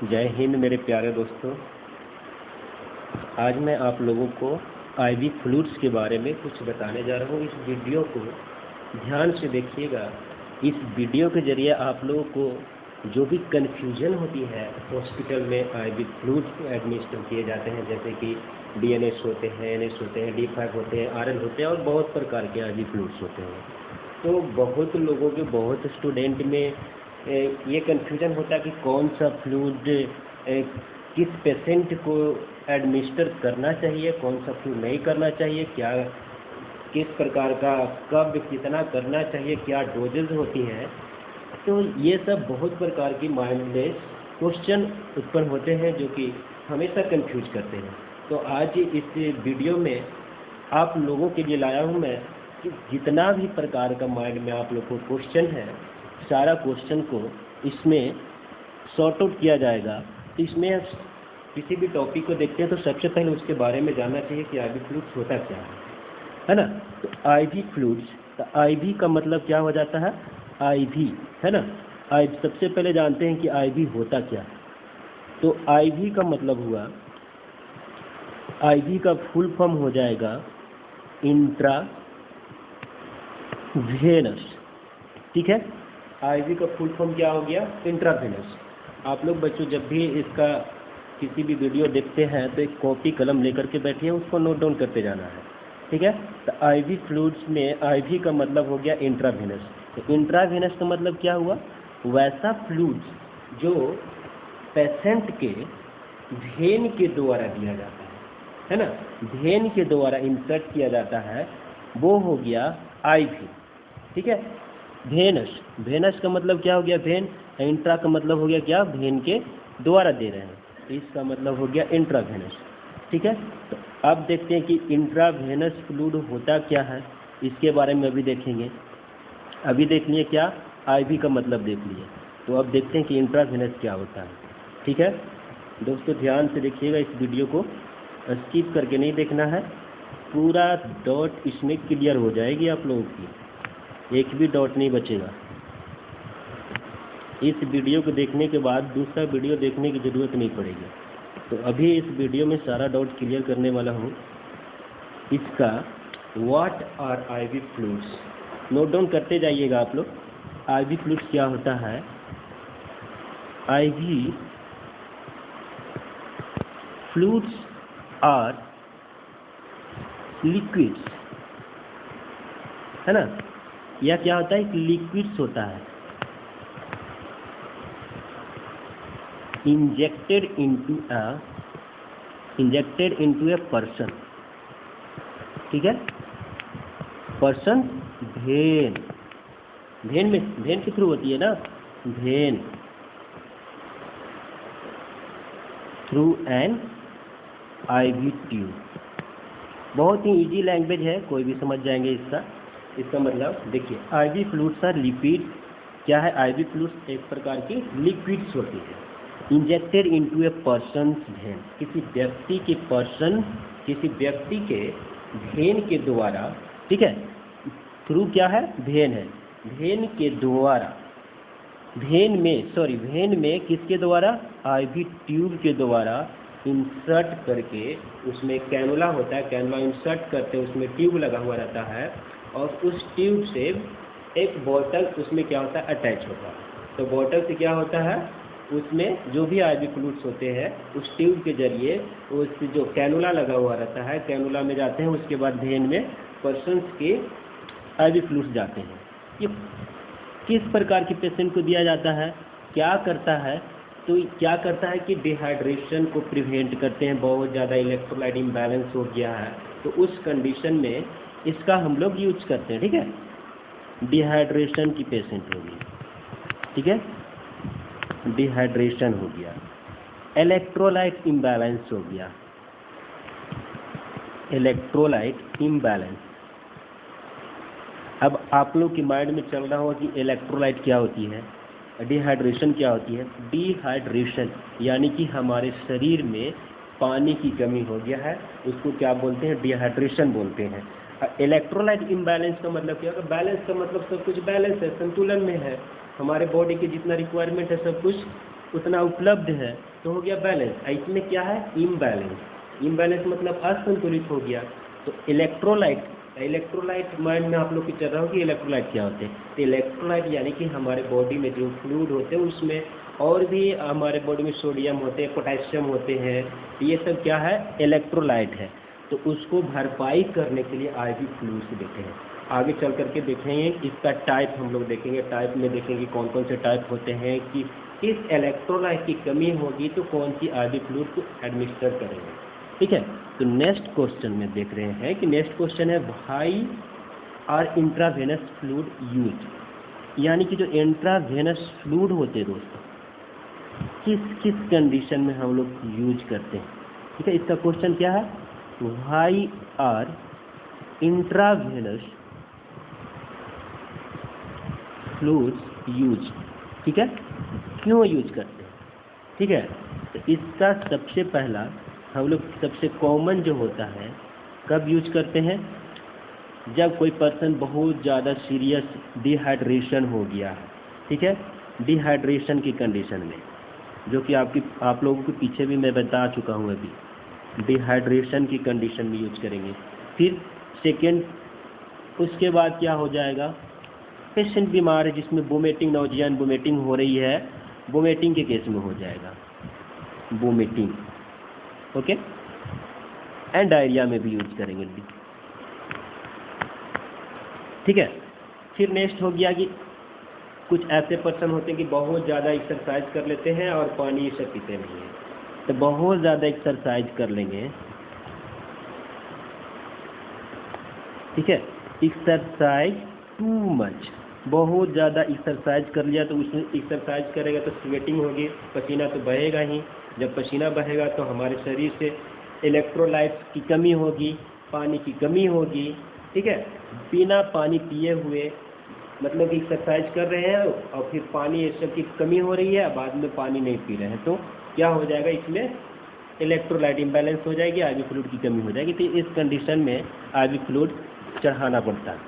जय हिंद मेरे प्यारे दोस्तों। आज मैं आप लोगों को आईवी फ्लूइड्स के बारे में कुछ बताने जा रहा हूँ। इस वीडियो को ध्यान से देखिएगा। इस वीडियो के जरिए आप लोगों को जो भी कन्फ्यूजन होती है हॉस्पिटल में आईवी फ्लूइड्स एडमिनिस्टर किए जाते हैं, जैसे कि डीएनएस होते हैं, एनएस होते हैं, D5 होते हैं, आरएन होते हैं और बहुत प्रकार के आईवी फ्लूइड्स होते हैं। तो बहुत लोगों के, बहुत स्टूडेंट में ये कन्फ्यूजन होता है कि कौन सा फ्लूइड किस पेशेंट को एडमिनिस्टर करना चाहिए, कौन सा फ्लूइड नहीं करना चाहिए, क्या किस प्रकार का, कब कितना करना चाहिए, क्या डोजेज होती हैं। तो ये सब बहुत प्रकार की माइंड में क्वेश्चन उत्पन्न होते हैं जो कि हमेशा कंफ्यूज करते हैं। तो आज इस वीडियो में आप लोगों के लिए लाया हूँ मैं कि जितना भी प्रकार का माइंड में आप लोग को क्वेश्चन है, सारा क्वेश्चन को इसमें सॉर्ट आउट किया जाएगा। तो इसमें किसी भी टॉपिक को देखते हैं तो सबसे पहले उसके बारे में जानना चाहिए कि आईवी फ्लूइड्स होता क्या है ना। तो आईवी फ्लूइड्स, तो आईवी का मतलब क्या हो जाता है, आईवी है ना। सबसे पहले जानते हैं कि आईवी होता क्या है। तो आईवी का मतलब हुआ, आईवी का फुल फॉर्म हो जाएगा इंट्रा वेनस, ठीक है। आईवी का फुल फॉर्म क्या हो गया, इंट्रावेनस। आप लोग बच्चों जब भी इसका किसी भी वीडियो देखते हैं तो एक कॉपी कलम लेकर के बैठिए, उसको नोट डाउन करते जाना है, ठीक है। तो आईवी फ्लूइड्स में आईवी का मतलब हो गया इंट्रावेनस। तो इंट्रावेनस का मतलब क्या हुआ, वैसा फ्लूइड्स जो पेशेंट के वेन के द्वारा दिया जाता है ना, वेन के द्वारा इंसर्ट किया जाता है, वो हो गया आईवी, ठीक है। वेनस, वेनस का मतलब क्या हो गया, वेन। इंट्रा का मतलब हो गया क्या, वेन के द्वारा दे रहे हैं, तो इसका मतलब हो गया इंट्रावेनस, ठीक है। तो अब देखते हैं कि इंट्रावेनस फ्लूइड होता क्या है, इसके बारे में अभी देखेंगे। अभी देख लिए क्या, आईवी का मतलब देख लिए, तो अब देखते हैं कि इंट्रावेनस क्या होता है, ठीक है। दोस्तों ध्यान से देखिएगा, इस वीडियो को स्किप करके नहीं देखना है, पूरा डॉट इसमें क्लियर हो जाएगी आप लोगों की, एक भी डॉट नहीं बचेगा। इस वीडियो को देखने के बाद दूसरा वीडियो देखने की ज़रूरत नहीं पड़ेगी। तो अभी इस वीडियो में सारा डाउट क्लियर करने वाला हूँ। इसका what are IV fluids, note down करते जाइएगा आप लोग। आईवी फ्लूइड्स क्या होता है, आईवी फ्लूइड्स आर लिक्विड्स, है ना। यह क्या होता है, लिक्विड्स होता है, इंजेक्टेड इनटू ए पर्सन, ठीक है। पर्सन वेन, वेन के थ्रू होती है ना, vein through an IV tube. बहुत ही इजी लैंग्वेज है, कोई भी समझ जाएंगे इसका मतलब देखिए, आईवी फ्लूइड्स आर लिक्विड। क्या है, आईवी फ्लूइड्स एक प्रकार की लिक्विड्स होती है, injected into a person when, किसी व्यक्ति के वेन के द्वारा, ठीक है। थ्रू क्या है, वेन है, वेन के द्वारा, वेन में किसके द्वारा, आईवी ट्यूब के द्वारा इंसर्ट करके, उसमें कैनुला होता है, कैनुला इंसर्ट करते हैं, उसमें ट्यूब लगा हुआ रहता है और उस ट्यूब से एक बोतल उसमें क्या होता है, अटैच होता है। तो बोतल से क्या होता है, उसमें जो भी आईवी फ्लूइड्स होते हैं उस ट्यूब के जरिए उस जो कैनुला लगा हुआ रहता है, कैनुला में जाते हैं, उसके बाद वेन में पर्सन्स के आईवी फ्लूइड्स जाते हैं। ये किस प्रकार के पेशेंट को दिया जाता है, क्या करता है, तो क्या करता है कि डिहाइड्रेशन को प्रिवेंट करते हैं। बहुत ज़्यादा इलेक्ट्रोलाइट इम्बैलेंस हो गया है तो उस कंडीशन में इसका हम लोग यूज करते हैं, ठीक है। डिहाइड्रेशन की पेशेंट होगी, ठीक है, डिहाइड्रेशन हो गया, इलेक्ट्रोलाइट इम्बैलेंस हो गया, इलेक्ट्रोलाइट इम्बैलेंस। अब आप लोग के माइंड में चल रहा होगा कि इलेक्ट्रोलाइट क्या होती है, डिहाइड्रेशन क्या होती है। डिहाइड्रेशन यानी कि हमारे शरीर में पानी की कमी हो गया है, उसको क्या बोलते हैं, डिहाइड्रेशन बोलते हैं। इलेक्ट्रोलाइट इम्बैलेंस का मतलब क्या होगा, बैलेंस का मतलब सब कुछ बैलेंस है, संतुलन में है, हमारे बॉडी के जितना रिक्वायरमेंट है सब कुछ उतना उपलब्ध है तो हो गया बैलेंस। इसमें क्या है, इम्बैलेंस। इम्बैलेंस मतलब असंतुलित हो गया। तो इलेक्ट्रोलाइट माइंड में आप लोग की चल रहा हो कि इलेक्ट्रोलाइट क्या होते हैं। तो इलेक्ट्रोलाइट यानी कि हमारे बॉडी में जो फ्लूइड होते हैं उसमें और भी हमारे बॉडी में सोडियम होते हैं, पोटेशियम होते हैं, ये सब क्या है, इलेक्ट्रोलाइट है। तो उसको भरपाई करने के लिए आईवी फ्लूइड्स देते हैं। आगे चल करके देखेंगे इसका टाइप, हम लोग देखेंगे टाइप में, देखेंगे कौन कौन से टाइप होते हैं कि किस इलेक्ट्रोलाइट की कमी होगी तो कौन सी आईवी फ्लूइड को एडमिनिस्टर करेंगे। ठीक है, तो नेक्स्ट क्वेश्चन में देख रहे हैं कि नेक्स्ट क्वेश्चन है why are intravenous fluid use, यानी कि जो इंट्रावेनस फ्लूइड होते हैं दोस्तों किस किस कंडीशन में हम लोग यूज करते हैं। ठीक है, इसका क्वेश्चन क्या है, why are intravenous fluids use. ठीक है, क्यों यूज करते हैं। ठीक है, तो इसका सबसे पहला हम लोग सबसे कॉमन जो होता है कब यूज करते हैं, जब कोई पर्सन बहुत ज़्यादा सीरियस डिहाइड्रेशन हो गया है। ठीक है, डिहाइड्रेशन की कंडीशन में, जो कि आप लोगों के पीछे भी मैं बता चुका हूँ अभी, डिहाइड्रेशन की कंडीशन में यूज करेंगे। फिर सेकेंड, उसके बाद क्या हो जाएगा, पेशेंट बीमार है जिसमें वोमिटिंग, नौजियन वोमिटिंग हो रही है, वोमिटिंग के केस में हो जाएगा वोमिटिंग। ओके, एंड डायरिया में भी यूज करेंगे। ठीक है, फिर नेक्स्ट हो गया कि कुछ ऐसे पर्सन होते हैं कि बहुत ज़्यादा एक्सरसाइज कर लेते हैं और पानी ये सब पीते नहीं हैं। तो बहुत ज़्यादा एक्सरसाइज कर लेंगे, ठीक है, एक्सरसाइज टू मच, बहुत ज़्यादा एक्सरसाइज कर लिया तो उसमें एक्सरसाइज करेगा तो स्वेटिंग होगी, पसीना तो बहेगा ही। जब पसीना बहेगा तो हमारे शरीर से इलेक्ट्रोलाइट्स की कमी होगी, पानी की कमी होगी। ठीक है, बिना पानी पिए हुए मतलब एक्सरसाइज कर रहे हैं और फिर पानी ये सब की कमी हो रही है, बाद में पानी नहीं पी रहे हैं, तो क्या हो जाएगा, इसमें इलेक्ट्रोलाइट इम्बैलेंस हो जाएगी, आईवी फ्लूइड की कमी हो जाएगी। तो इस कंडीशन में आईवी फ्लूइड चढ़ाना पड़ता है,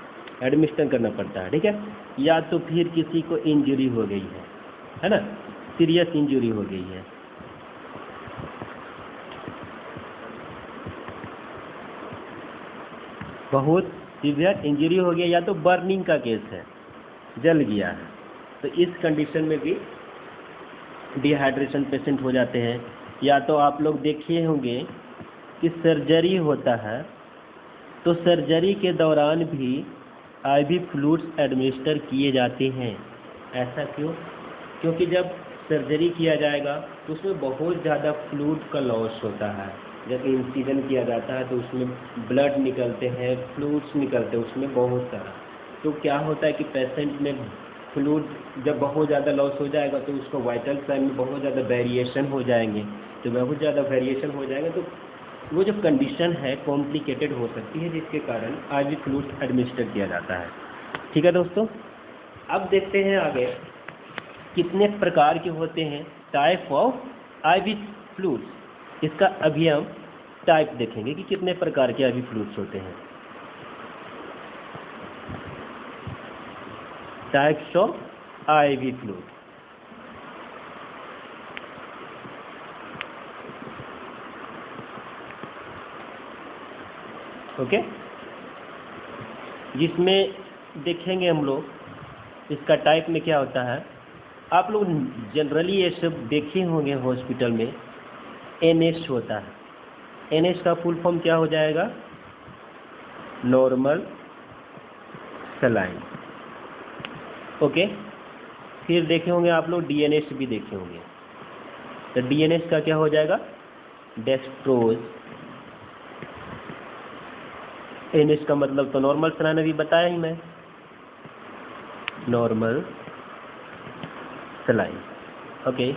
एडमिनिस्टर करना पड़ता है। ठीक है, या तो फिर किसी को इंजरी हो गई है ना, सीरियस इंजरी हो गई है, बहुत सीवियर इंजरी हो गया, या तो बर्निंग का केस है, जल गया है, तो इस कंडीशन में भी डिहाइड्रेशन पेशेंट हो जाते हैं। या तो आप लोग देखे होंगे कि सर्जरी होता है तो सर्जरी के दौरान भी आईवी फ्लूइड्स एडमिनिस्टर किए जाते हैं। ऐसा क्यों, क्योंकि जब सर्जरी किया जाएगा तो उसमें बहुत ज़्यादा फ्लूइड का लॉस होता है। जब इंसिजन किया जाता है तो उसमें ब्लड निकलते हैं, फ्लूइड्स निकलते हैं उसमें बहुत सारा। तो क्या होता है कि पेशेंट में फ्लूइड जब बहुत ज़्यादा लॉस हो जाएगा तो उसको वाइटल साइन में बहुत ज़्यादा वेरिएशन हो जाएंगे। तो बहुत ज़्यादा वेरिएशन हो जाएंगे तो वो जो कंडीशन है कॉम्प्लिकेटेड हो सकती है, जिसके कारण आईवी फ्लूइड एडमिनिस्टर किया जाता है। ठीक है दोस्तों, अब देखते हैं आगे कितने प्रकार के होते हैं टाइप ऑफ आईवी फ्लूइड्स। इसका अभी हम टाइप देखेंगे कि कितने प्रकार के आईवी फ्लूइड्स होते हैं। Types of IV fluid. Okay, जिसमें देखेंगे हम लोग इसका टाइप में क्या होता है। आप लोग जनरली ये सब देखे होंगे हॉस्पिटल में एनएस होता है। एनएस का फुल फॉर्म क्या हो जाएगा, नॉर्मल सलाइन। ओके, फिर देखे होंगे आप लोग डीएनएस भी देखे होंगे। तो डीएनएस का क्या हो जाएगा, डेक्सट्रोज। एनएस का मतलब तो नॉर्मल सलाइन, अभी बताया ही मैं, नॉर्मल सलाइन। ओके,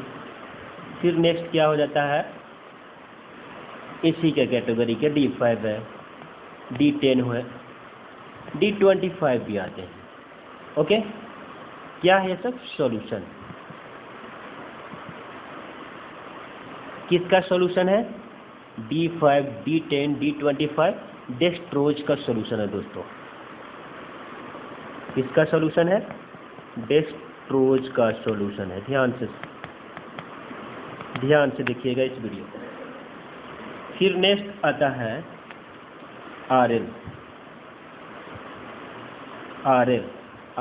फिर नेक्स्ट क्या हो जाता है, इसी के कैटेगरी के D5 है, D10 है, D25 भी आते हैं। ओके, क्या है सब, सॉल्यूशन। किसका सॉल्यूशन है, D5, D10, D25 डेक्सट्रोज का सॉल्यूशन है दोस्तों। किसका सॉल्यूशन है, डेक्सट्रोज का सॉल्यूशन है, ध्यान से ध्यान से देखिएगा इस वीडियो को। फिर नेक्स्ट आता है RL।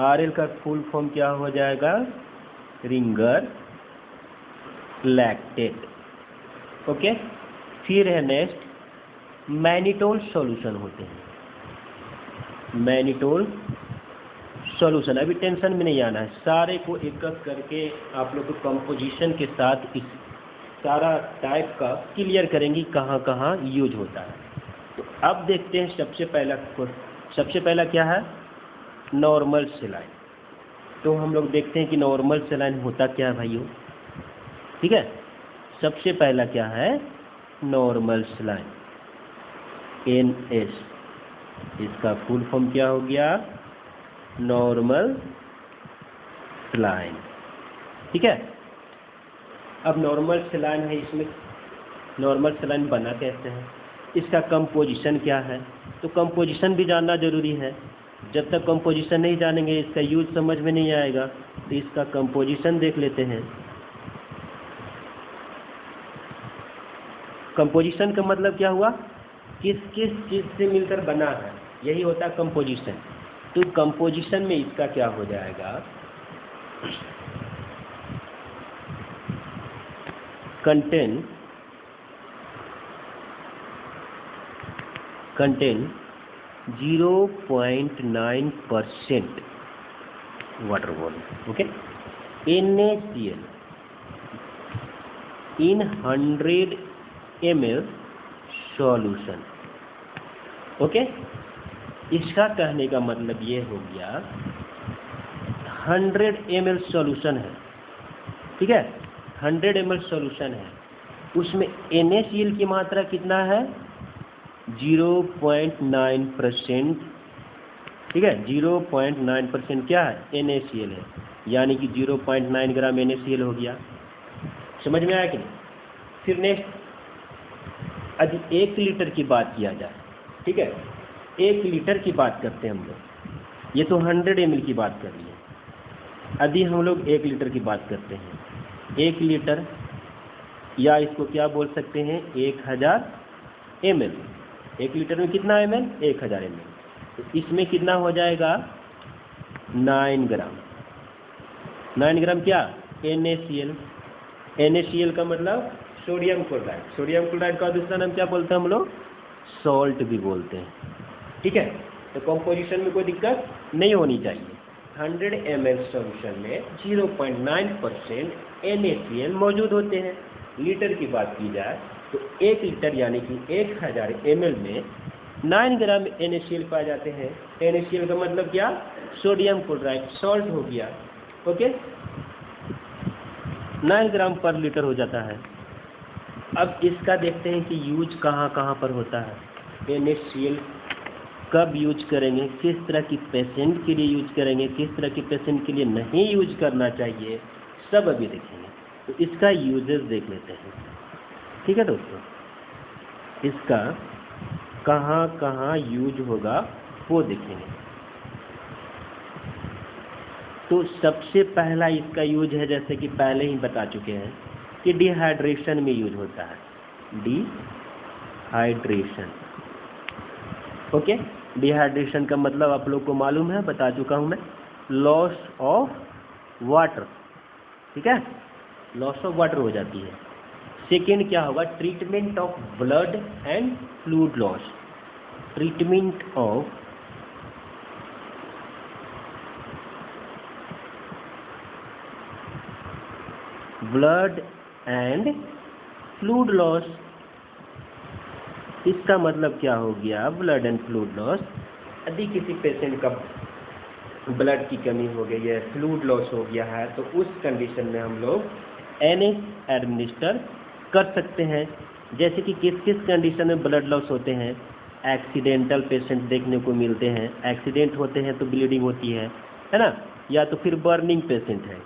RL का फुल फॉर्म क्या हो जाएगा? Ringer lactate. ओके। फिर है नेक्स्ट मैनिटोल सॉल्यूशन होते हैं। मैनिटोल सॉल्यूशन, अभी टेंशन में नहीं आना है, सारे को एक एक करके आप लोग को कंपोजिशन के साथ इस सारा टाइप का क्लियर करेंगे कहाँ कहाँ यूज होता है। तो अब देखते हैं सबसे पहला क्या है? Normal saline. तो हम लोग देखते हैं कि नॉर्मल सेलाइन होता क्या है भाइयों। ठीक है, सबसे पहला क्या है? Normal saline, NS। इसका फुल फॉर्म क्या हो गया? Normal saline. ठीक है। अब नॉर्मल सेलाइन है, इसमें नॉर्मल सेलाइन बना कैसे है, इसका कंपोजिशन क्या है? तो कंपोजिशन भी जानना जरूरी है। जब तक कंपोजिशन नहीं जानेंगे इसका यूज समझ में नहीं आएगा। तो इसका कंपोजिशन देख लेते हैं। कंपोजिशन का मतलब क्या हुआ? किस किस चीज़ से मिलकर बना है, यही होता है कंपोजिशन। तो कंपोजिशन में इसका क्या हो जाएगा? Contain 0.9% water volume. Okay. NaCl in 100 ml solution. Okay. इसका कहने का मतलब ये हो गया 100 ml सॉल्यूशन है। ठीक है, 100 ml सॉल्यूशन है, उसमें NaCl की मात्रा कितना है? 0.9%। ठीक है, 0.9% क्या है? NaCl है, यानी कि 0.9 ग्राम NaCl हो गया। समझ में आया कि नहीं? फिर नेक्स्ट, यदि 1 लीटर की बात किया जाए, ठीक है, 1 लीटर की बात करते हैं हम लोग। ये तो 100 ml की बात कर ली है। यदि हम लोग 1 लीटर की बात करते हैं, 1 लीटर या इसको क्या बोल सकते हैं? 1000 ml। 1 लीटर में कितना ml? 1000 ml। तो इसमें कितना हो जाएगा? 9 ग्राम। 9 ग्राम क्या? NaCl। NaCl का मतलब सोडियम क्लोराइड। सोडियम क्लोराइड का दूसरा नाम क्या बोलते हैं हम लोग? सॉल्ट भी बोलते हैं। ठीक है, तो कंपोजिशन में कोई दिक्कत नहीं होनी चाहिए। 100 ml सॉल्यूशन में 0.9% NaCl मौजूद होते हैं। लीटर की बात की जाए तो 1 लीटर यानी कि 1000 ml में 9 ग्राम NaCl पाए जाते हैं। NaCl का मतलब क्या? सोडियम क्लोराइड, सॉल्ट हो गया। ओके, 9 ग्राम पर लीटर हो जाता है। अब इसका देखते हैं कि यूज कहाँ कहाँ पर होता है। NaCl कब यूज करेंगे, किस तरह की पेशेंट के लिए यूज करेंगे, किस तरह के पेशेंट के लिए नहीं यूज करना चाहिए, सब अभी देखेंगे। तो इसका यूजेस देख लेते हैं। ठीक है दोस्तों, इसका कहाँ कहाँ यूज होगा वो देखेंगे। तो सबसे पहला इसका यूज है, जैसे कि पहले ही बता चुके हैं कि डिहाइड्रेशन में यूज होता है। डिहाइड्रेशन। ओके, डिहाइड्रेशन का मतलब आप लोग को मालूम है, बता चुका हूँ मैं, लॉस ऑफ वाटर। ठीक है, लॉस ऑफ वाटर हो जाती है। सेकेंड क्या होगा? Treatment of blood and fluid loss. Treatment of blood and fluid loss. इसका मतलब क्या हो गया? Blood and fluid loss. यदि किसी पेशेंट का ब्लड की कमी हो गई है, फ्लूइड लॉस हो गया है, तो उस कंडीशन में हम लोग NS एडमिनिस्टर कर सकते हैं। जैसे कि किस किस कंडीशन में ब्लड लॉस होते हैं? एक्सीडेंटल पेशेंट देखने को मिलते हैं। एक्सीडेंट होते हैं तो ब्लीडिंग होती है ना? या तो फिर बर्निंग पेशेंट है,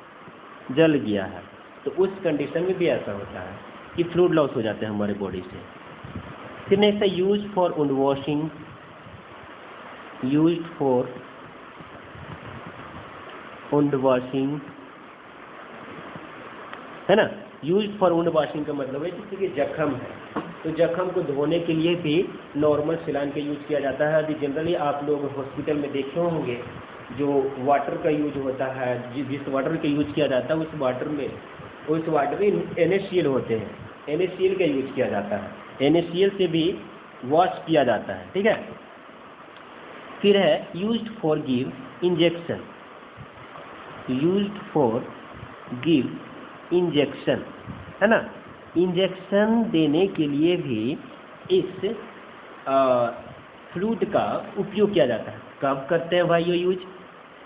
जल गया है, तो उस कंडीशन में भी ऐसा होता है कि फ्लूइड लॉस हो जाते हैं हमारे बॉडी से। फिर नेक्स्ट है use for wound washing. Use for wound washing है ना? यूज फॉर वुंड वॉशिंग का मतलब है जैसे कि जख्म है तो जख्म को धोने के लिए भी नॉर्मल सिलाइन का यूज किया जाता है। अभी जनरली आप लोग हॉस्पिटल में देखे होंगे जो वाटर का यूज होता है, जिस वाटर का यूज किया जाता है उस वाटर में NaCl होते हैं, NaCl का यूज किया जाता है, NaCl से भी वॉश किया जाता है। ठीक है, फिर है used for give injection, used for give injection है ना, इंजेक्शन देने के लिए भी इस फ्लूइड का उपयोग किया जाता है। कब करते हैं भाई ये यूज,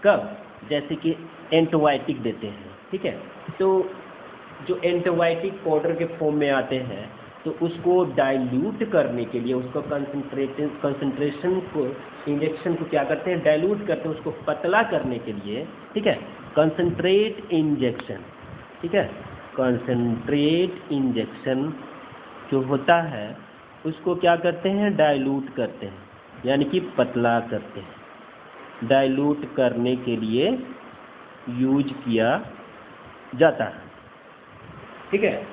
कब, जैसे कि एंटीबायोटिक देते हैं। ठीक है, तो जो एंटीबायोटिक पाउडर के फॉर्म में आते हैं तो उसको डाइल्यूट करने के लिए उसको कंसंट्रेशन को इंजेक्शन को क्या करते हैं, डाइल्यूट करते हैं, उसको पतला करने के लिए। ठीक है, कंसंट्रेट इंजेक्शन, ठीक है, कंसंट्रेट इंजेक्शन जो होता है उसको क्या करते हैं, डाइल्यूट करते हैं, यानी कि पतला करते हैं, डाइल्यूट करने के लिए यूज किया जाता है। ठीक है,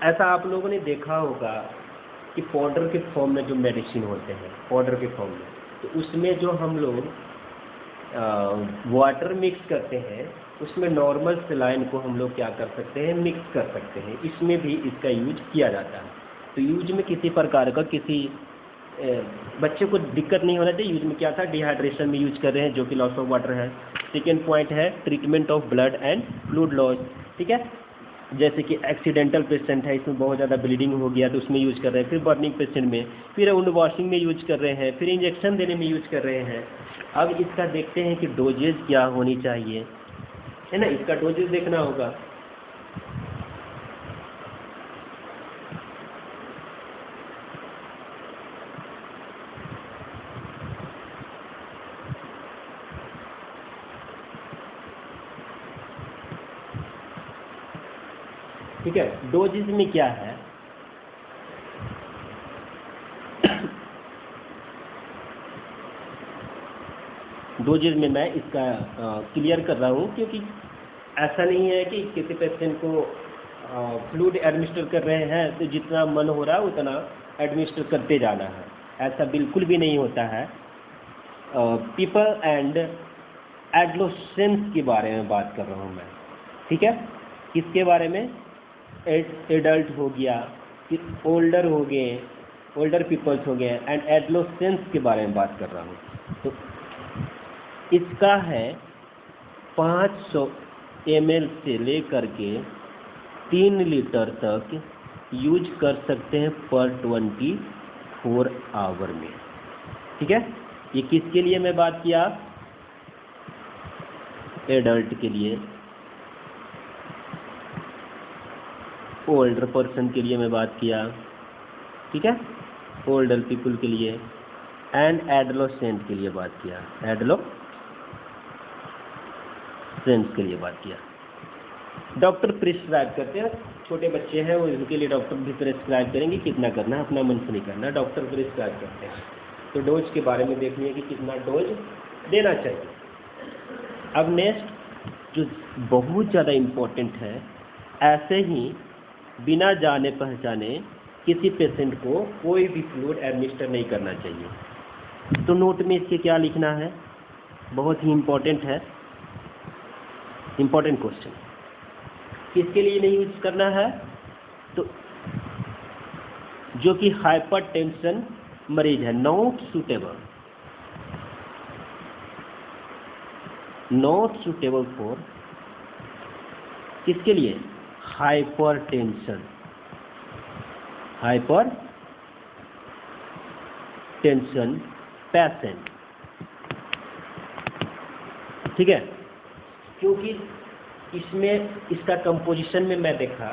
ऐसा आप लोगों ने देखा होगा कि पाउडर के फॉर्म में जो मेडिसिन होते हैं, पाउडर के फॉर्म में, तो उसमें जो हम लोग वाटर मिक्स करते हैं उसमें नॉर्मल सलाइन को हम लोग क्या कर सकते हैं, मिक्स कर सकते हैं, इसमें भी इसका यूज किया जाता है। तो यूज में किसी प्रकार का किसी बच्चे को दिक्कत नहीं होना चाहिए। यूज में क्या था, डिहाइड्रेशन में यूज कर रहे हैं जो कि लॉस ऑफ वाटर है। सेकेंड पॉइंट है treatment of blood and fluid loss. ठीक है, जैसे कि एक्सीडेंटल पेशेंट है, इसमें बहुत ज़्यादा ब्लीडिंग हो गया तो उसमें यूज कर रहे हैं, फिर बर्निंग पेशेंट में, फिर वुंड वॉशिंग में यूज कर रहे हैं, फिर इंजेक्शन देने में यूज कर रहे हैं। अब इसका देखते हैं कि डोजेज क्या होनी चाहिए, है ना, इसका डोजेज देखना होगा। ठीक है, डोजेज में क्या है, डोजेज में मैं इसका क्लियर कर रहा हूँ, क्योंकि ऐसा नहीं है कि किसी पेशेंट को फ्लूइड एडमिनिस्टर कर रहे हैं तो जितना मन हो रहा है उतना एडमिनिस्टर करते जाना है, ऐसा बिल्कुल भी नहीं होता है। पीपल एंड एडोलेसेंस के बारे में बात कर रहा हूँ मैं। ठीक है, किसके बारे में, एडल्ट हो गया, ओल्डर हो गए, ओल्डर पीपल्स हो गए, एंड एडोलेसेंस के बारे में बात कर रहा हूँ। तो इसका है 500 ml से लेकर के 3 लीटर तक यूज कर सकते हैं पर 24 आवर में। ठीक है, ये किसके लिए मैं बात किया, एडल्ट के लिए, ओल्डर पर्सन के लिए मैं बात किया। ठीक है, ओल्डर पीपल के लिए, एंड एडोलेसेंट के लिए बात किया, एडोलेसेंट के लिए बात किया। डॉक्टर प्रिस्क्राइब करते हैं, छोटे बच्चे हैं वो, उनके लिए डॉक्टर भी प्रिस्क्राइब करेंगे कितना करना है, अपना मन से नहीं करना, डॉक्टर प्रिस्क्राइब करते हैं। तो डोज के बारे में देखनी है कि कितना डोज देना चाहिए। अब नेक्स्ट जो बहुत ज़्यादा इम्पोर्टेंट है, ऐसे ही बिना जाने पहचाने किसी पेशेंट को कोई भी फ्लूइड एडमिनिस्टर नहीं करना चाहिए। तो नोट में इसके क्या लिखना है, बहुत ही इम्पोर्टेंट है, इम्पोर्टेंट क्वेश्चन। किसके लिए नहीं यूज करना है, तो जो कि हाइपरटेंशन मरीज है, not suitable, not suitable for, किसके लिए, हाइपरटेंशन, हाइपरटेंशन पेशेंट। ठीक है, क्योंकि इसमें इसका कंपोजिशन में मैं देखा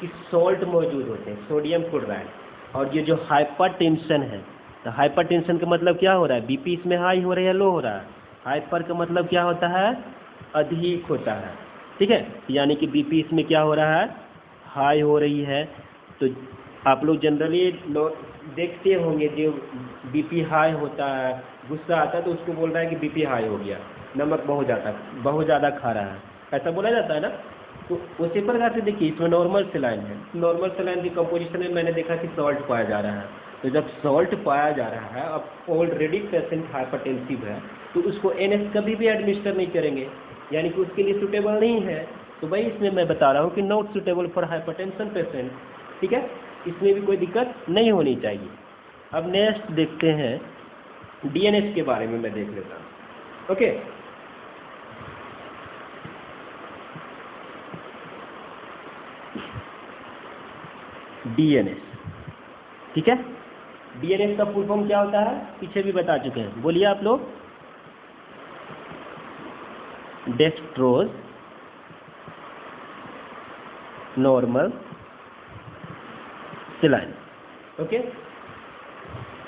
कि सॉल्ट मौजूद होते हैं, सोडियम क्लोराइड, और ये जो हाइपरटेंशन है, तो हाइपरटेंशन का मतलब क्या हो रहा है, बीपी इसमें हाई हो रहा है या लो हो रहा है, हाइपर का मतलब क्या होता है, अधिक होता है। ठीक है, यानी कि बीपी इसमें क्या हो रहा है, हाई हो रही है। तो आप लोग जनरली देखते होंगे जो बीपी हाई होता है, गुस्सा आता है तो उसको बोल रहा है कि बीपी हाई हो गया, नमक बहुत ज़्यादा खा रहा है, ऐसा बोला जाता है ना। तो उसी प्रकार से देखिए इसमें नॉर्मल सेलाइन है, नॉर्मल सेलाइन की कंपोजिशन में मैंने देखा कि सॉल्ट पाया जा रहा है। तो जब सॉल्ट पाया जा रहा है, अब ऑलरेडी पेशेंट हाइपरटेंसिव है, तो उसको NS कभी भी एडमिनिस्टर नहीं करेंगे, यानी कि उसके लिए सूटेबल नहीं है। तो भाई इसमें मैं बता रहा हूँ कि not suitable for hypertension patient, ठीक है, इसमें भी कोई दिक्कत नहीं होनी चाहिए। अब नेक्स्ट देखते हैं DNS के बारे में, मैं देख लेता हूँ। ओके, DNS, ठीक है। DNS का फुल फॉर्म क्या होता है, पीछे भी बता चुके हैं, बोलिए आप लोग। Dextrose normal saline. ओके,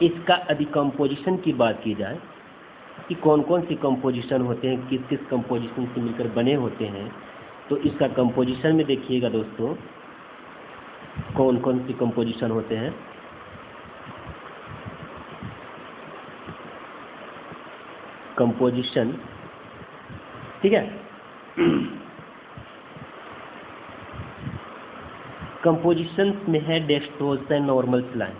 इसका यदि कंपोजिशन की बात की जाए कि कौन कौन सी कंपोजिशन होते हैं, किस किस कंपोजिशन से मिलकर बने होते हैं, तो इसका कंपोजिशन में देखिएगा दोस्तों कौन कौन सी कंपोजिशन होते हैं। कंपोजिशन, ठीक है, कंपोजिशन में है dextrose and normal saline,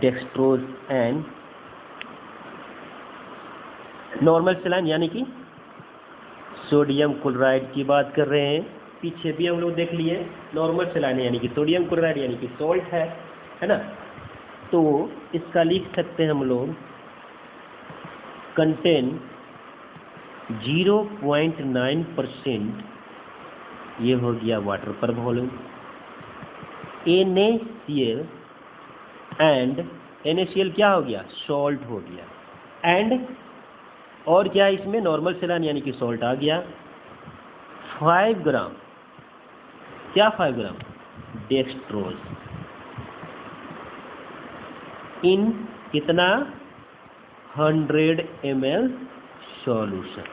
dextrose and normal saline, यानी कि सोडियम क्लोराइड की बात कर रहे हैं। पीछे भी हम लोग देख लिए नॉर्मल सेलाइन यानी कि सोडियम क्लोराइड यानी कि सॉल्ट है ना। तो इसका लिख सकते हैं हम लोग कंटेन 0.9%, ये हो गया वाटर पर वॉल्यूम। NaCl एंड NaCl क्या हो गया, सॉल्ट हो गया। एंड और क्या इसमें नॉर्मल सेलाइन यानी कि सॉल्ट आ गया। 5 ग्राम, क्या 5 ग्राम डेक्सट्रोज इन कितना 100 ml सॉल्यूशन,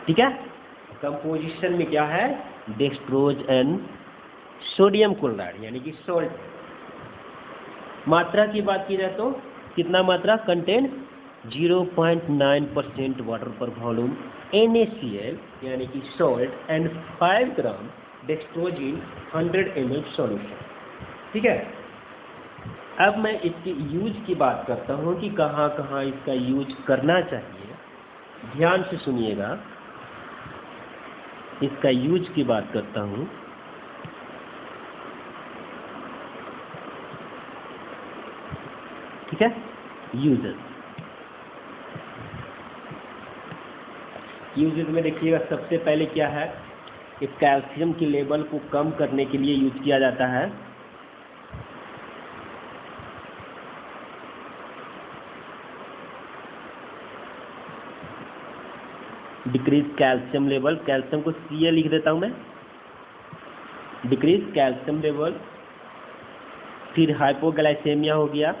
ठीक है। कंपोजिशन में क्या है, डेक्सट्रोज एंड सोडियम क्लोराइड यानी कि सॉल्ट। मात्रा की बात की जाए तो कितना मात्रा, कंटेन 0.9% वाटर पर वॉल्यूम NaCl यानी कि salt and 5 gram dextrose in 100 ml solution, ठीक है। अब मैं इसकी यूज की बात करता हूँ कि कहाँ कहाँ इसका यूज करना चाहिए। ध्यान से सुनिएगा, इसका यूज की बात करता हूँ। ठीक है, यूजेस में देखिएगा सबसे पहले क्या है, इस कैल्शियम की लेवल को कम करने के लिए यूज किया जाता है। डिक्रीज कैल्शियम लेवल, कैल्शियम को Ca लिख देता हूं मैं, डिक्रीज कैल्शियम लेवल। फिर हाइपोग्लाइसेमिया हो गया,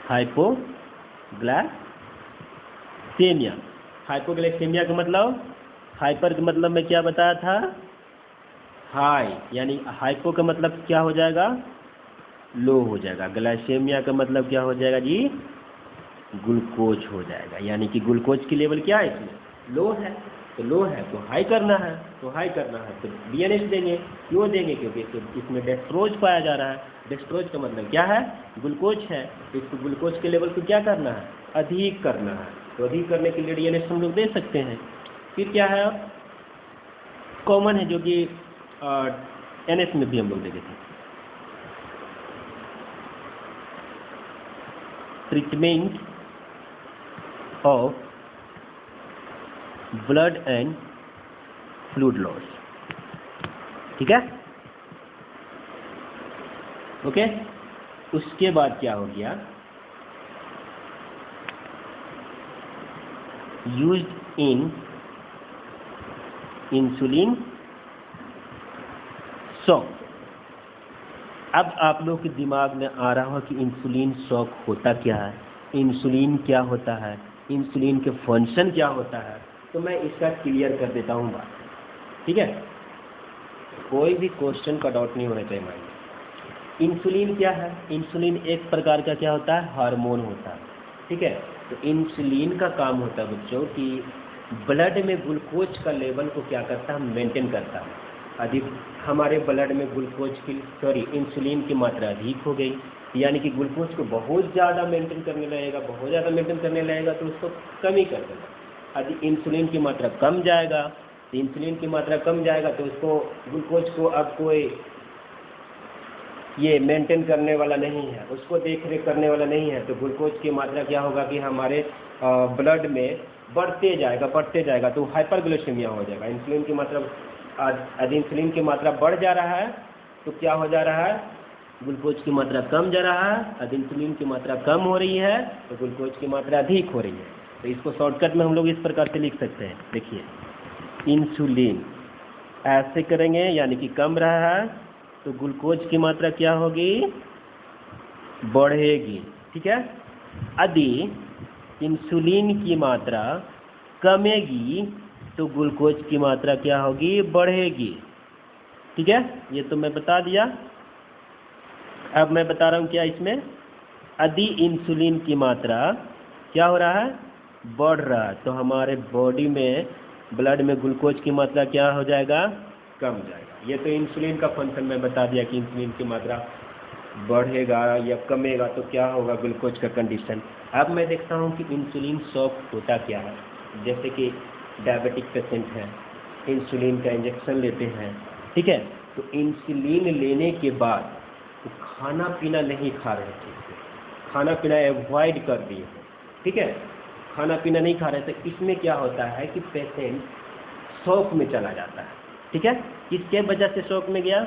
हाइपोग्लाइसेमिया। हाइपोग्लाइसेमिया का मतलब, हाइपर का मतलब मैं क्या बताया था, हाई, यानी हाइपो का मतलब क्या हो जाएगा, लो हो जाएगा। ग्लाइसेमिया का मतलब क्या हो जाएगा जी, ग्लूकोज हो जाएगा, यानी कि ग्लूकोज की लेवल क्या है इसमें, लो है। तो लो है तो हाई करना है, तो DNS देंगे। क्यों देंगे, क्योंकि इसमें डेक्सट्रोज पाया जा रहा है। डेक्सट्रोज का मतलब क्या है, ग्लूकोज है। तो इसको ग्लूकोज के लेवल को क्या करना है, अधिक करना है। तो अधिक करने के लिए DNS हम लोग दे सकते हैं। फिर क्या है, कॉमन है जो कि NS में भी हम लोग देखे थे, treatment of blood and fluid loss, ठीक है। ओके, उसके बाद क्या हो गया, यूज्ड इन इंसुलिन शॉक। अब आप लोग के दिमाग में आ रहा हो कि इंसुलिन शॉक होता क्या है, इंसुलिन क्या होता है, इंसुलिन के फंक्शन क्या होता है। तो मैं इसका क्लियर कर देता हूँ बात, ठीक है। कोई भी क्वेश्चन का डाउट नहीं होना चाहिए माइंड में। इंसुलिन क्या है, इंसुलिन एक प्रकार का क्या होता है, हार्मोन होता है, ठीक है। तो इंसुलिन का काम होता है बच्चों कि ब्लड में ग्लूकोज का लेवल को क्या करता है, मेंटेन करता है। अधिक हमारे ब्लड में इंसुलिन की मात्रा अधिक हो गई, यानी कि ग्लूकोज को बहुत ज़्यादा मेंटेन करने लगेगा, तो उसको कम ही कर देगा। यदि इंसुलिन की मात्रा कम जाएगा तो उसको ग्लूकोज को अब कोई ये मेंटेन करने वाला नहीं है, उसको देख रेख करने वाला नहीं है, तो ग्लूकोज की मात्रा क्या होगा कि हमारे ब्लड में बढ़ते जाएगा, तो हाइपरग्लाइसेमिया हो जाएगा। इंसुलिन की मात्रा यदि इंसुलिन की मात्रा बढ़ जा रहा है तो क्या हो जा रहा है, ग्लूकोज की मात्रा कम जा रहा है। यदि इंसुलिन की मात्रा कम हो रही है तो ग्लूकोज की मात्रा अधिक हो रही है। तो इसको शॉर्टकट में हम लोग इस प्रकार से लिख सकते हैं, देखिए इंसुलिन ऐसे करेंगे यानी कि कम रहा है तो ग्लूकोज की मात्रा क्या होगी, बढ़ेगी। ठीक है, यदि इंसुलिन की मात्रा कमेगी तो ग्लूकोज की मात्रा क्या होगी, बढ़ेगी। ठीक है, ये तो मैं बता दिया। अब मैं बता रहा हूँ क्या इसमें, यदि इंसुलिन की मात्रा क्या हो रहा है, बढ़ रहा है, तो हमारे बॉडी में ब्लड में ग्लूकोज की मात्रा क्या हो जाएगा, कम जाएगा। ये तो इंसुलिन का फंक्शन मैं बता दिया कि इंसुलिन की मात्रा बढ़ेगा या कमेगा तो क्या होगा ग्लूकोज का कंडीशन। अब मैं देखता हूँ कि इंसुलिन शॉक होता क्या है। जैसे कि डायबिटिक पेशेंट है, इंसुलिन का इंजेक्शन लेते हैं, ठीक है, तो इंसुलिन लेने के बाद तो खाना पीना नहीं खा रहे थे, खाना पीना एवॉइड कर दिए, ठीक है, खाना पीना नहीं खा रहे थे। इसमें क्या होता है कि पेशेंट शॉक में चला जाता है। ठीक है, किसके वजह से शॉक में गया,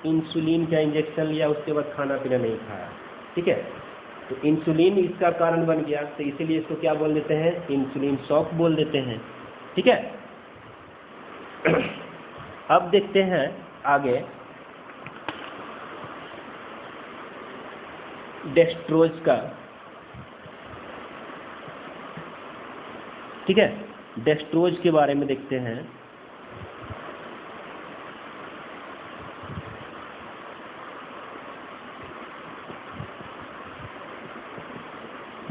इंसुलिन का इंजेक्शन लिया, उसके बाद खाना पीना नहीं खाया। ठीक है, तो इंसुलिन इसका कारण बन गया, तो इसीलिए इसको क्या बोल देते हैं, इंसुलिन शॉक बोल देते हैं। ठीक है, अब देखते हैं आगे डेक्सट्रोज का। ठीक है, डेक्सट्रोज के बारे में देखते हैं।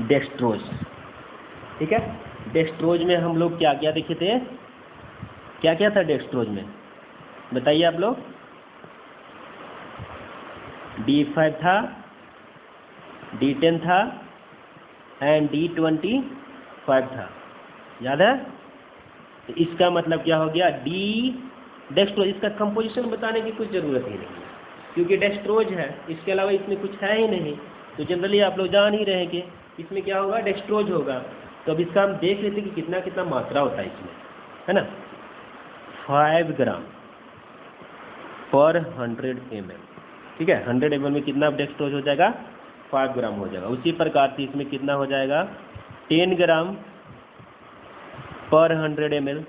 डेक्सट्रोज, ठीक है, डेक्सट्रोज में हम लोग क्या क्या देखे थे, क्या क्या था डेक्सट्रोज में, बताइए आप लोग। D5 था, D10 था एंड D25 था, याद है। तो इसका मतलब क्या हो गया, डेक्सट्रोज। इसका कंपोजिशन बताने की कुछ ज़रूरत ही नहीं है क्योंकि डेक्सट्रोज है, इसके अलावा इसमें कुछ है ही नहीं। तो जनरली आप लोग जान ही रहे कि इसमें क्या होगा, डेक्सट्रोज होगा। तो अब इसका हम देख लेते हैं कि कितना कितना मात्रा होता है इसमें, है ना। 5 ग्राम पर 100 ml, ठीक है, 100 ml में कितना डेक्सट्रोज हो जाएगा, 5 ग्राम हो जाएगा। उसी प्रकार से इसमें कितना हो जाएगा, 10 ग्राम पर 100 ml।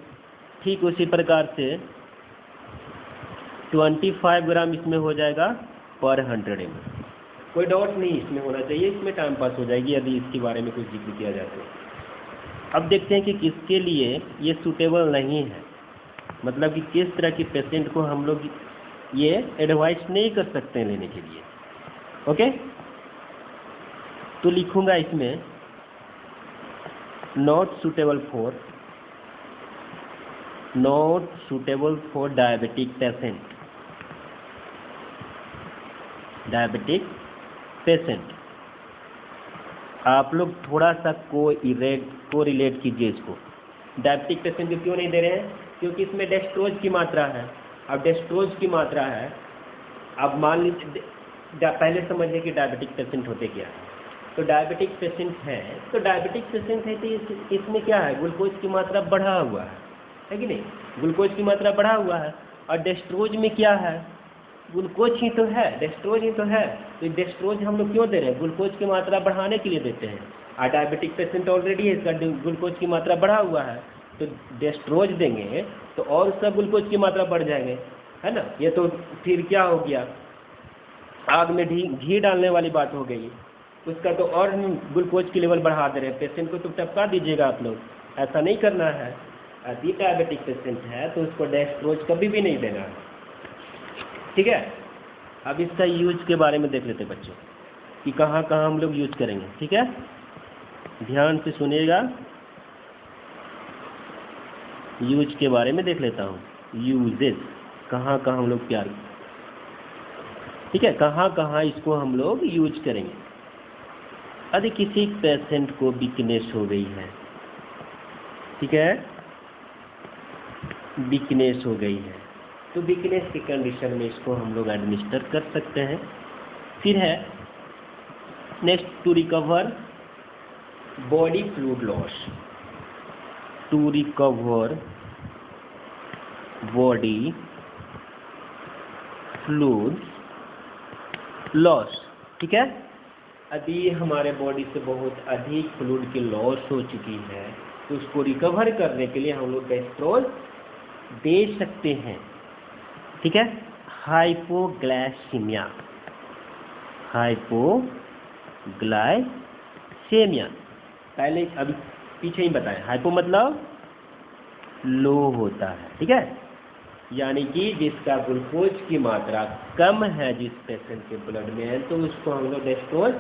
ठीक उसी प्रकार से 25 ग्राम इसमें हो जाएगा पर 100 ml। कोई डाउट नहीं इसमें होना चाहिए, इसमें टाइम पास हो जाएगी यदि इसके बारे में कुछ जिक्र किया जाए तो। अब देखते हैं कि किसके लिए ये सूटेबल नहीं है, मतलब कि किस तरह की पेशेंट को हम लोग ये एडवाइस नहीं कर सकते हैं लेने के लिए। ओके, तो लिखूंगा इसमें not suitable for diabetic patient. आप लोग थोड़ा सा को रिलेट कीजिए इसको। डायबिटिक पेशेंट को क्यों नहीं दे रहे हैं, क्योंकि इसमें डेक्सट्रोज की मात्रा है। अब डेक्सट्रोज की मात्रा है, अब मान लीजिए पहले समझिए कि डायबिटिक पेशेंट होते क्या है। तो डायबिटिक पेशेंट है तो इसमें क्या है, ग्लूकोज की मात्रा बढ़ा हुआ है कि नहीं, ग्लूकोज की मात्रा बढ़ा हुआ है। और डेक्सट्रोज में क्या है, ग्लूकोज ही तो है, डेक्सट्रोज ही तो है। तो डेक्सट्रोज हम लोग क्यों दे रहे हैं, ग्लूकोज की मात्रा बढ़ाने के लिए देते हैं। और डायबिटिक पेशेंट ऑलरेडी है, इसका ग्लूकोज की मात्रा बढ़ा हुआ है, तो डेक्सट्रोज देंगे तो और उसका ग्लूकोज की मात्रा बढ़ जाएंगे, है ना। ये तो फिर क्या हो गया, आग में घी डालने वाली बात हो गई। उसका तो और ग्लूकोज की लेवल बढ़ा दे रहे हैं। पेशेंट को तो टपका दीजिएगा आप लोग, ऐसा नहीं करना है। यदि डायबिटिक पेशेंट है तो उसको डेक्सट्रोज कभी भी नहीं देना है, ठीक है। अब इसका यूज के बारे में देख लेते बच्चों कि कहाँ कहाँ हम लोग यूज करेंगे, ठीक है। ध्यान से सुनिएगा। यूज के बारे में देख लेता हूँ। यूजेस, कहाँ कहाँ हम लोग प्यार, ठीक है, कहाँ कहाँ इसको हम लोग यूज करेंगे। यदि किसी पेशेंट को वीकनेस हो गई है, ठीक है, वीकनेस हो गई है, तो वीकनेस की कंडीशन में इसको हम लोग एडमिनिस्टर कर सकते हैं। फिर है next, to recover body fluid loss, to recover body fluid loss, ठीक है। यदि हमारे बॉडी से बहुत अधिक फ्लूइड की लॉस हो चुकी है तो उसको रिकवर करने के लिए हम लोग डेक्स्ट्रोज दे सकते हैं, ठीक है। हाइपोग्लाइसीमिया, हाइपोग्लाइसेमिया, पहले अभी पीछे ही बताएं। हाइपो मतलब लो होता है, ठीक है, यानी कि जिसका ग्लूकोज की मात्रा कम है जिस पेशेंट के ब्लड में, तो उसको हम लोग डेक्स्ट्रोज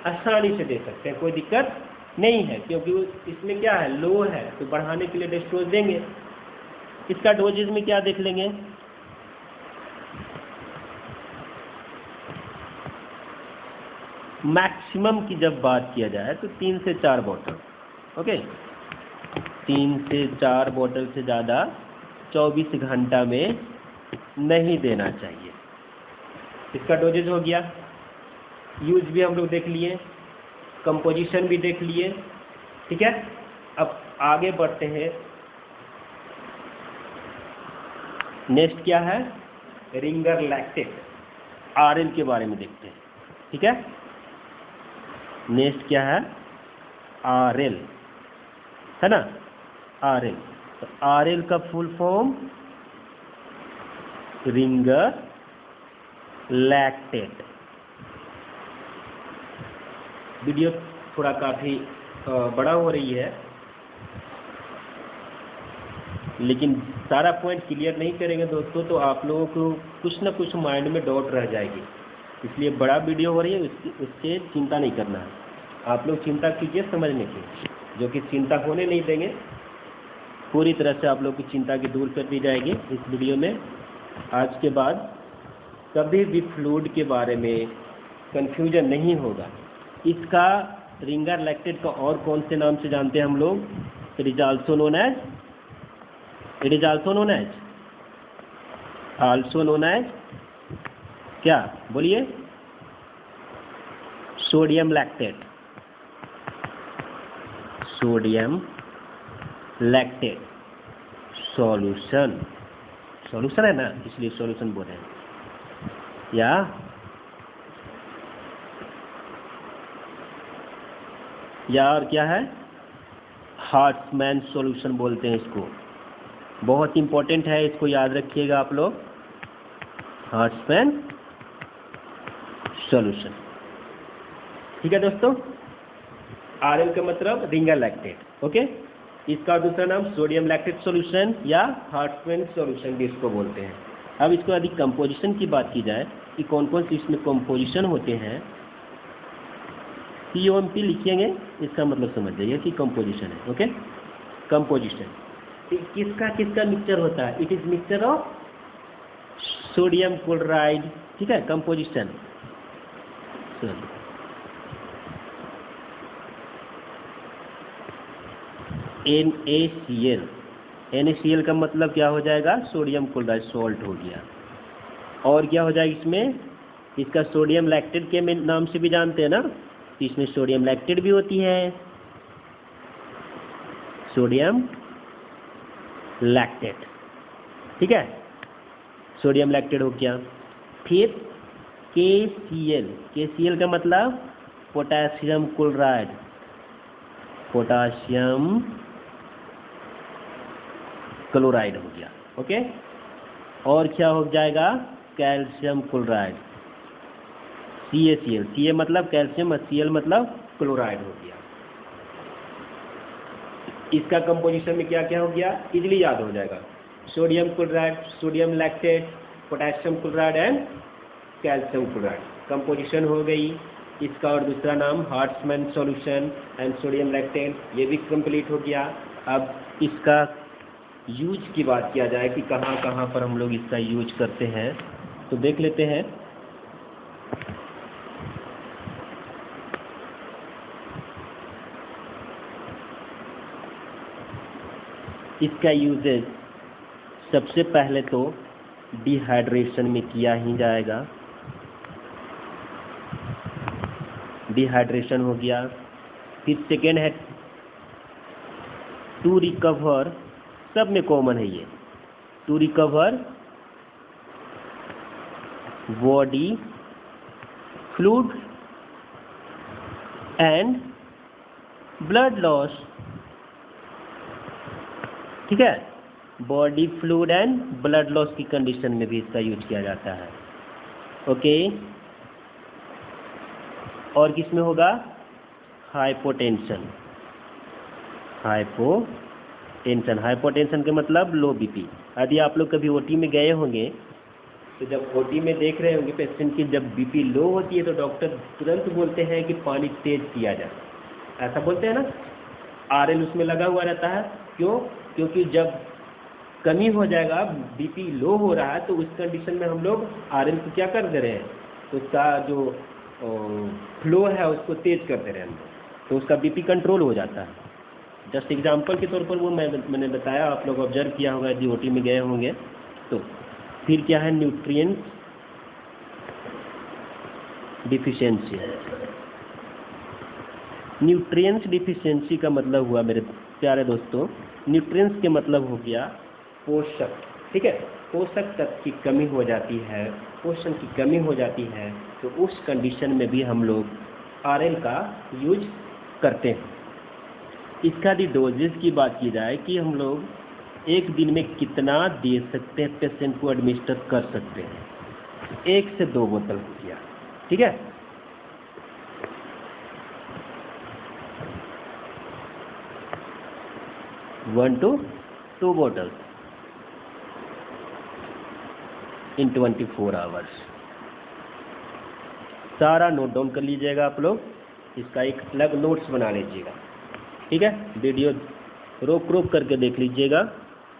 आसानी से दे सकते हैं, कोई दिक्कत नहीं है, क्योंकि इसमें क्या है, लो है, तो बढ़ाने के लिए डेक्स्ट्रोज देंगे। इसका डोजेज में क्या देख लेंगे, मैक्सिमम की जब बात किया जाए तो 3 से 4 बोतल, ओके, 3 से 4 बोतल से ज़्यादा 24 घंटा में नहीं देना चाहिए। इसका डोजेज हो गया। यूज भी हम लोग देख लिए, कंपोजिशन भी देख लिए, ठीक है। अब आगे बढ़ते हैं। नेक्स्ट क्या है, रिंगर लैक्टेट, आरएल के बारे में देखते हैं, ठीक है। नेक्स्ट क्या है, आरएल, है ना, आरएल। तो आरएल का full form Ringer lactate. Video थोड़ा काफ़ी बड़ा हो रही है, लेकिन सारा पॉइंट क्लियर नहीं करेंगे दोस्तों तो आप लोगों को कुछ ना कुछ माइंड में डाउट रह जाएगी, इसलिए बड़ा वीडियो हो रही है, उसके चिंता नहीं करना है। आप लोग चिंता कीजिए समझने की, जो कि चिंता होने नहीं देंगे, पूरी तरह से आप लोग की चिंता की दूर कर दी जाएगी इस वीडियो में। आज के बाद कभी भी फ्लूइड के बारे में कंफ्यूजन नहीं होगा। इसका रिंगर लैक्टेट का और कौन से नाम से जानते हैं हम लोग, it is also known as क्या, बोलिए, सोडियम लैक्टेट, सॉल्यूशन है ना, इसलिए सॉल्यूशन बोल रहे हैं। या और क्या है, हार्ट्समैन सॉल्यूशन बोलते हैं इसको, बहुत इंपॉर्टेंट है, इसको याद रखिएगा आप लोग, हार्ट्समैन सॉल्यूशन, ठीक है दोस्तों। आरएल का मतलब रिंगर लैक्टेट, ओके। इसका दूसरा नाम सोडियम लैक्टेट सॉल्यूशन या हार्ट्समैन सॉल्यूशन भी इसको बोलते हैं। अब इसको यदि कंपोजिशन की बात की जाए कि कौन कौन सी इसमें कंपोजिशन होते हैं, COMP लिखेंगे, इसका मतलब समझ जाइए कि कंपोजिशन है, ओके। कंपोजिशन किसका किसका मिक्सचर होता है, it is mixture of sodium chloride, ठीक है, कंपोजिशन। NaCl का मतलब क्या हो जाएगा, सोडियम क्लोराइड सॉल्ट हो गया। और क्या हो जाएगा इसमें, इसका सोडियम लैक्टेट के नाम से भी जानते हैं ना, तो इसमें सोडियम लैक्टेट भी होती है, सोडियम लैक्टेट, ठीक है, सोडियम लैक्टेट हो गया। फिर KCl का मतलब पोटेशियम क्लोराइड, हो गया, ओके। और क्या हो जाएगा, कैल्शियम क्लोराइड, CaCl, Ca मतलब कैल्शियम और Cl मतलब क्लोराइड हो गया। इसका कंपोजिशन में क्या क्या हो गया, इजीली याद हो जाएगा, sodium chloride, sodium lactate, potassium chloride and calcium chloride, composition हो गई। इसका और दूसरा नाम हार्ट्समैन सॉल्यूशन एंड सोडियम लैक्टेट, ये भी कंप्लीट हो गया। अब इसका यूज की बात किया जाए कि कहाँ कहाँ पर हम लोग इसका यूज करते हैं, तो देख लेते हैं। इसका यूजेज सबसे पहले तो डिहाइड्रेशन में किया ही जाएगा, डिहाइड्रेशन हो गया। फिर सेकेंड है टू रिकवर, सब में कॉमन है ये, to recover body fluid and blood loss, ठीक है। Body fluid and blood loss की कंडीशन में भी इसका यूज किया जाता है, ओके। और किस में होगा? हाइपोटेंशन, हाइपोटेंशन, हाइपोटेंशन के मतलब लो बीपी। यदि आप लोग कभी ओटी में गए होंगे तो जब ओटी में देख रहे होंगे पेशेंट की जब बीपी लो होती है तो डॉक्टर तुरंत बोलते हैं कि पानी तेज पिया जाए, ऐसा बोलते हैं ना। आरएल उसमें लगा हुआ रहता है, क्यों? क्योंकि जब कमी हो जाएगा, बीपी लो हो रहा है, तो उस कंडीशन में हम लोग आरएल को क्या कर दे रहे हैं, तो उसका जो फ्लो है उसको तेज कर दे रहे हैं हम लोग, तो उसका बीपी कंट्रोल हो जाता है। जस्ट एग्जांपल के तौर पर वो मैंने बताया, आप लोग ऑब्जर्व किया होगा यदि ओटी में गए होंगे तो। फिर क्या है? Nutrients deficiency. न्यूट्रिएंट्स डिफिशियंसी का मतलब हुआ मेरे प्यारे दोस्तों, न्यूट्रिएंट्स के मतलब हो गया पोषक, ठीक है। पोषक तत्व की कमी हो जाती है, पोषण की कमी हो जाती है, तो उस कंडीशन में भी हम लोग आरएल का यूज करते हैं। इसका यदि डोजेस की बात की जाए कि हम लोग एक दिन में कितना दे सकते हैं, पेशेंट को एडमिनिस्टर कर सकते हैं, 1 से 2 बोतल हो गया, ठीक है। वन टू 2 bottles इन 24 आवर्स। सारा नोट डाउन कर लीजिएगा आप लोग, इसका एक अलग नोट्स बना लीजिएगा, ठीक है। वीडियो रोक करके देख लीजिएगा,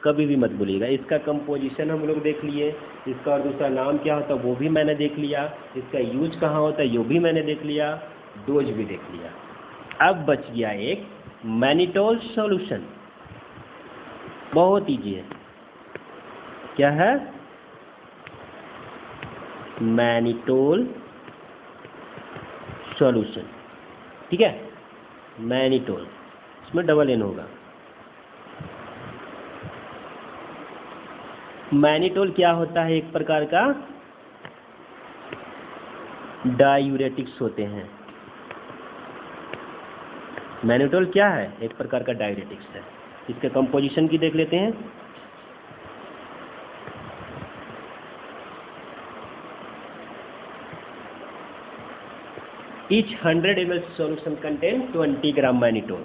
कभी भी मत भूलिएगा। इसका कंपोजिशन हम लोग देख लिए, इसका और दूसरा नाम क्या होता है वो भी मैंने देख लिया, इसका यूज कहाँ होता है ये भी मैंने देख लिया, डोज भी देख लिया। अब बच गया एक मैनिटोल सॉल्यूशन, बहुत ईजी है। क्या है? मैनिटोल सॉल्यूशन, ठीक है। मैनिटोल, इसमें डबल एन होगा। मैनिटोल क्या होता है? एक प्रकार का डायूरेटिक्स होते हैं। मैनिटोल क्या है? एक प्रकार का डायूरेटिक्स है। इसके कंपोजिशन की देख लेते हैं। Each 100 ml solution contains 20 gram mannitol.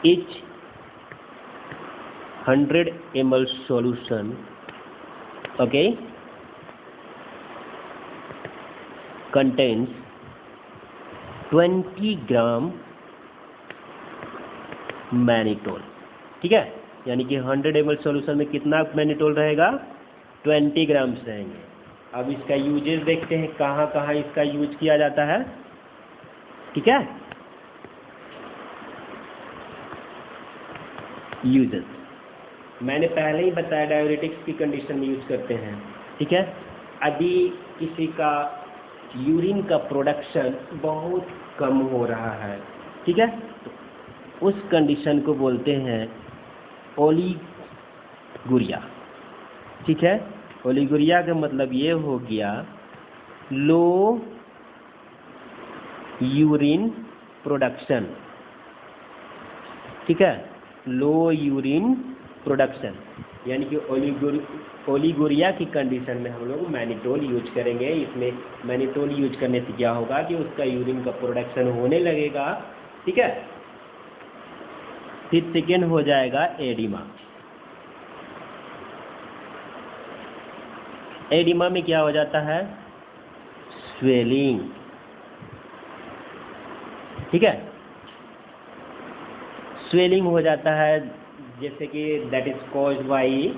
Each 100 ml solution, okay, contains 20 gram mannitol, ठीक है। यानी कि 100 ml सॉल्यूशन में कितना मैनिटोल रहेगा? 20 ग्राम्स रहेंगे। अब इसका यूजेस देखते हैं, कहाँ कहाँ इसका यूज किया जाता है, ठीक है। यूजेस मैंने पहले ही बताया, डायूरेटिक्स की कंडीशन में यूज करते हैं, ठीक है। यदि किसी का यूरिन का प्रोडक्शन बहुत कम हो रहा है, ठीक है, तो उस कंडीशन को बोलते हैं ओलीगुरिया, ठीक है। ओलीगुरिया का मतलब ये हो गया लो यूरिन प्रोडक्शन, ठीक है, लो यूरिन प्रोडक्शन। यानी कि ओलीगुरिया की कंडीशन में हम लोग मैनिटोल यूज करेंगे। इसमें मैनिटोल यूज करने से क्या होगा कि उसका यूरिन का प्रोडक्शन होने लगेगा, ठीक है। फिर सेकेंड हो जाएगा एडिमा। एडिमा में क्या हो जाता है? स्वेलिंग, ठीक है। स्वेलिंग हो जाता है जैसे कि that is caused by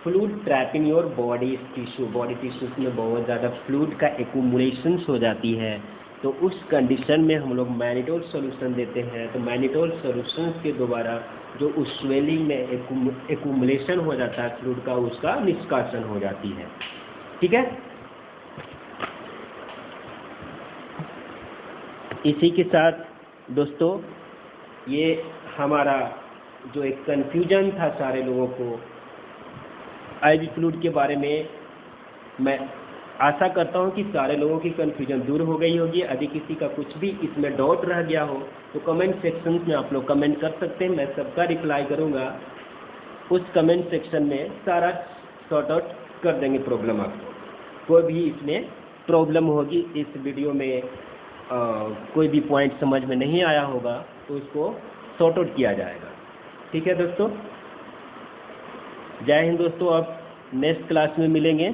fluid trap in your body tissue, body tissues में बहुत ज़्यादा फ्लूइड का एक्यूमुलेशंस हो जाती है, तो उस कंडीशन में हम लोग मैनिटोल सॉल्यूशन देते हैं। तो मैनिटोल सॉल्यूशंस के द्वारा जो उस स्वेलिंग में एक्यूमुलेशन हो जाता है फ्लूइड का, उसका निष्कासन हो जाती है, ठीक है। इसी के साथ दोस्तों ये हमारा जो एक कन्फ्यूजन था सारे लोगों को आईवी फ्लूइड के बारे में, मैं आशा करता हूं कि सारे लोगों की कन्फ्यूजन दूर हो गई होगी। यदि किसी का कुछ भी इसमें डाउट रह गया हो तो कमेंट सेक्शन में आप लोग कमेंट कर सकते हैं, मैं सबका रिप्लाई करूंगा। उस कमेंट सेक्शन में सारा सॉर्ट आउट कर देंगे प्रॉब्लम आपको। कोई भी इसमें प्रॉब्लम होगी इस वीडियो में कोई भी पॉइंट समझ में नहीं आया होगा तो उसको सॉर्ट आउट किया जाएगा, ठीक है दोस्तों। जय हिंद दोस्तों, अब नेक्स्ट क्लास में मिलेंगे।